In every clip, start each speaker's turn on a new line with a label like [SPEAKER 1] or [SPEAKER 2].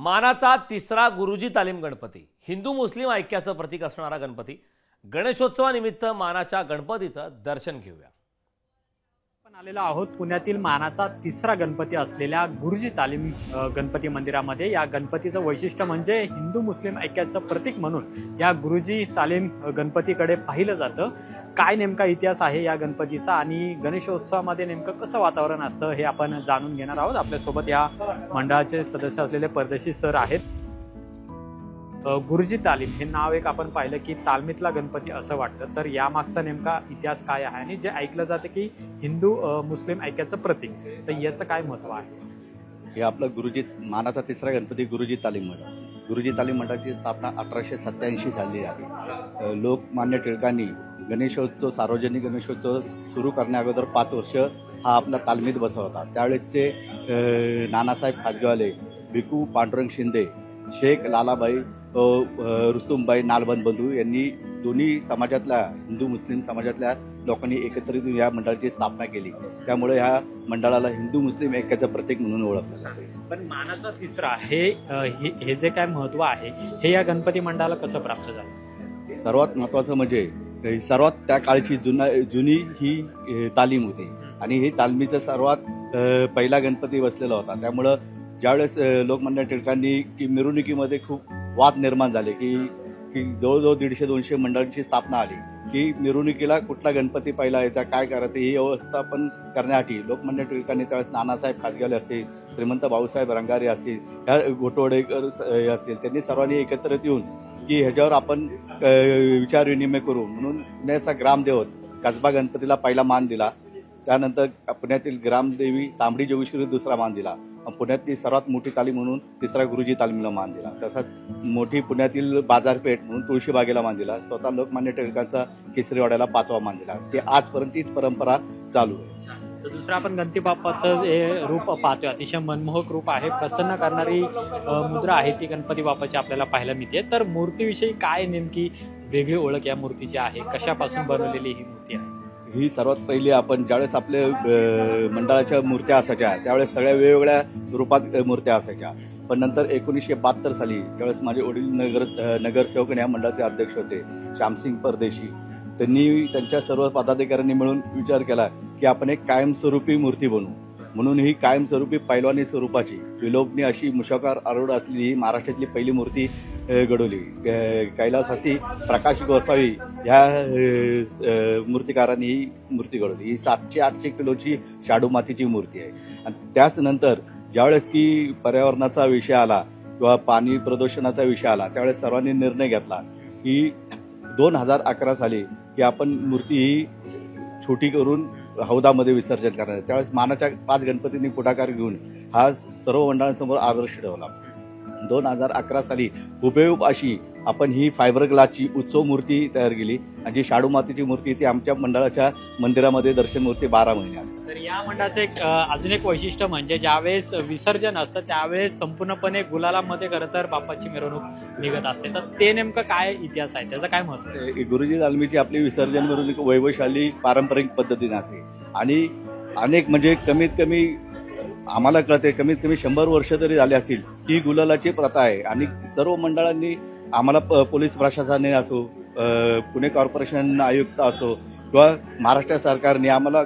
[SPEAKER 1] मानाचा तिसरा गुरुजी तालीम गणपती, हिंदू मुस्लिम ऐक्याचं प्रतीक असणारा गणपती गणेशोत्सवानिमित्त मानाच्या गणपतीचं दर्शन घेऊया।
[SPEAKER 2] आपण आलेलो आहोत पुण्यातील मानाचा तिसरा गणपती असलेल्या गुरुजी तालीम गणपती मंदिरामध्ये। या गणपतीचं वैशिष्ट्य म्हणजे हिंदू मुस्लिम ऐक्याचं प्रतीक म्हणून या गुरुजी तालीम गणपतीकडे पाहिलं जातं। काय नेमका इतिहास आहे या गणपतीचा आणि गणेशोत्सवामध्ये नेमकं कसं वातावरण असतं हे आपण जाणून घेणार आहोत। आपल्यासोबत या मंडळाचे सदस्य असलेले परदेशी सर आहेत। गुरुजी तालीम हे नाव एक आपण पाहिलं की तालमीतला गणपती असं वाटतं, तर यामागचा नेमका इतिहास काय आहे आणि जे ऐकलं जातं की हिंदू मुस्लिम ऐक्याचं प्रतीक, तर याचं काय महत्त्व आहे?
[SPEAKER 3] हे आपलं गुरुजी मानाचा तिसरा गणपती गुरुजी तालीम मंडळ। गुरुजी तालीम मंडळाची स्थापना 1887 झाली आहे। लोकमान्य टिळकांनी गणेशोत्सव सार्वजनिक गणेशोत्सव सुरू करण्या अगोदर 5 वर्ष हा आपला तालमीत बसवला होता। त्यावेळेचे नानासाहेब खाजगेवाले, भिकू पांडुरंग शिंदे, शेख लालाबाई, रुस्तुमबाई नालबंद बंधू यांनी दोन्ही समाजातल्या हिंदू मुस्लिम समाजातल्या लोकांनी एकत्रित या मंडळाची स्थापना केली। त्यामुळे ह्या मंडळाला हिंदू मुस्लिम ऐक्याचं प्रतीक म्हणून ओळखलं जातं।
[SPEAKER 2] पण मानाचा तिसरा हे जे काय महत्त्व आहे हे या गणपती मंडळाला कसं प्राप्त झालं?
[SPEAKER 3] सर्वात महत्त्वाचं म्हणजे सर्वात त्या काळची जुनी ही तालीम होती आणि ही तालमीचा सर्वात पहिला गणपती बसलेला होता। त्यामुळं ज्यावेळेस लोकमान्य टिळकांनी की मिरवणुकीमध्ये खूप वाद निर्माण झाले की जवळजवळ 150-200 मंडळांची स्थापना आली की मिरवणुकीला कुठला गणपती पहिला यायचा, काय करायचं ही व्यवस्थापन करण्यासाठी लोकमान्य टिळकांनी त्यावेळेस नानासाहेब खाजगेवाले असतील, श्रीमंत भाऊसाहेब रंगारे असतील, ह्या घोटवडेकर असतील, त्यांनी सर्वांनी एकत्रित येऊन की ह्याच्यावर आपण विचार विनिमय करू म्हणून पुण्याचा ग्रामदेवत कसबा गणपतीला पहिला मान दिला। त्यानंतर पुण्यातील ग्रामदेवी तांबडी जोगेश्वरी दुसरा मान दिला। पुण्यातली सर्वात मोठी तालीम म्हणून तिसरा गुरुजी तालीमला मान दिला। तसंच मोठी पुण्यातील बाजारपेठ म्हणून तुळशीबागेला मान दिला। स्वतः लोकमान्य टिळकांचा केसरीवाड्याला 5वा मान दिला। ते आजपर्यंत तीच परंपरा चालू आहे।
[SPEAKER 2] दुसरं आपण गणपती बाप्पाचं जे रूप पाहतोय, अतिशय मनमोहक रूप आहे, प्रसन्न करणारी मुद्रा आहे ती गणपती बाप्पाची आपल्याला पाहायला मिळते। तर मूर्तीविषयी काय नेमकी वेगळी ओळख या मूर्तीची आहे? कशापासून बनवलेली ही मूर्ती आहे?
[SPEAKER 3] ही सर्वात पहिली आपण ज्यावेळेस आपल्या मंडळाच्या मूर्त्या असायच्या त्यावेळेस सगळ्या वेगवेगळ्या रूपात मूर्त्या असायच्या। पण नंतर 1972 साली ज्यावेळेस माझे वडील नगरसेवक या मंडळाचे अध्यक्ष होते श्यामसिंग परदेशी, त्यांनी त्यांच्या सर्व पदाधिकाऱ्यांनी मिळून विचार केला की आपण एक कायमस्वरूपी मूर्ती बनवू। म्हणून ही कायमस्वरूपी पैलवानी स्वरूपाची विलोभनीय अशी मुशाकार आरूढ असलेली ही महाराष्ट्रातली पहिली मूर्ती घडवली। कैलासवासी प्रकाश गोसावी ह्या मूर्तिकारांनी ही मूर्ती घडवली। ही 700-800 किलोची शाडू मातीची मूर्ती आहे। आणि त्याच नंतर ज्यावेळेस की पर्यावरणाचा विषय आला किंवा पाणी प्रदूषणाचा विषय आला त्यावेळेस सर्वांनी निर्णय घेतला की 2011 साली की आपण मूर्ती ही छोटी करून हौदामध्ये विसर्जन करणार। त्यावेळेस मानाच्या 5 गणपतींनी पुढाकार घेऊन हा सर्व मंडळांसमोर आदर्श ठेवला। 2011 साली हुबेहूब अशी आपण ही फायबर ग्लासची उत्सव मूर्ती तयार केली आणि जी शाडू मातीची मूर्ती ती आमच्या मंडळाच्या मंदिरामध्ये दर्शन मूर्ती 12 महिने असते।
[SPEAKER 2] तर या मंडळाचं अजून एक वैशिष्ट्य म्हणजे ज्यावेळेस विसर्जन असतं त्यावेळेस संपूर्णपणे गुलालामध्ये खरं तर बाप्पाची मिरवणूक निघत असते। तर ते नेमकं काय इतिहास आहे, त्याचं काय महत्त्व आहे?
[SPEAKER 3] गुरुजी तालमीची आपली विसर्जन मिरवणूक वैभवशाली पारंपरिक पद्धतीने असते आणि अनेक म्हणजे कमीत कमी आम्हाला कळते कमीत कमी 100 वर्ष तरी झाले असतील ही गुलालाची प्रथा आहे। आणि सर्व मंडळांनी आम्हाला पोलीस प्रशासनाने असो, पुणे कॉर्पोरेशन आयुक्त असो किंवा महाराष्ट्र सरकारने आम्हाला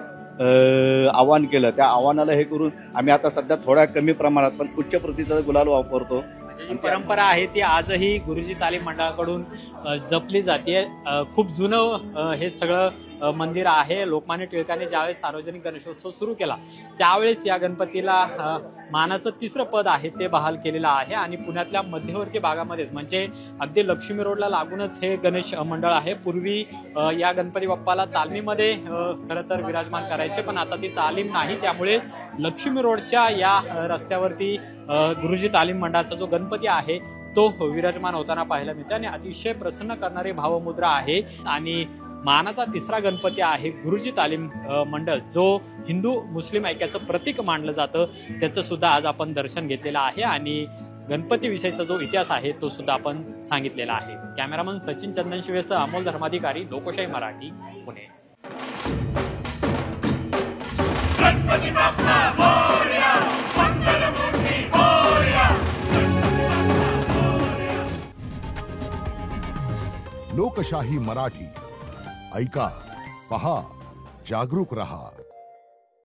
[SPEAKER 3] आवाहन केलं, त्या आव्हानाला हे करून आम्ही आता सध्या थोड्या कमी प्रमाणात पण उच्च प्रतीचा गुलाल वापरतो।
[SPEAKER 2] ही परंपरा आहे ती आजही गुरुजी तालीम मंडळाकडून जपली जाते। खूप जुनं हे सगळं मंदिर आहे। लोकमान्य टिळकांनी ज्यावेळेस सार्वजनिक गणेशोत्सव सुरू केला त्यावेळेस या गणपतीला मानाचं तिसरं पद आहे ते बहाल केलेलं आहे। आणि पुण्यातल्या मध्यवर्ती भागामध्येच म्हणजे अगदी लक्ष्मी रोडला लागूनच हे गणेश मंडळ आहे। पूर्वी या गणपती बाप्पाला तालमीमध्ये खरं तर विराजमान करायचे, पण आता ती तालीम नाही, त्यामुळे लक्ष्मी रोडच्या या रस्त्यावरती गुरुजी तालीम मंडळाचा जो गणपती आहे तो विराजमान होताना पाहायला मिळतो आणि अतिशय प्रसन्न करणारी भावमुद्रा आहे। आणि मानाचा तिसरा गणपती आहे गुरुजी तालीम मंडळ, जो हिंदू मुस्लिम ऐक्याचं प्रतीक मानलं जातं, त्याचं सुद्धा आज आपण दर्शन घेतलेलं आहे आणि गणपती विषयीचा जो इतिहास आहे तो सुद्धा आपण सांगितलेला आहे। कॅमेरामन सचिन चंदनशिवेसह अमोल धर्माधिकारी, लोकशाही मराठी, पुणे। गणपती बाप्पा मोरया, मंगलमूर्ती मोरया।
[SPEAKER 4] लोकशाही मराठी ऐका, पहा, जागरूक रहा.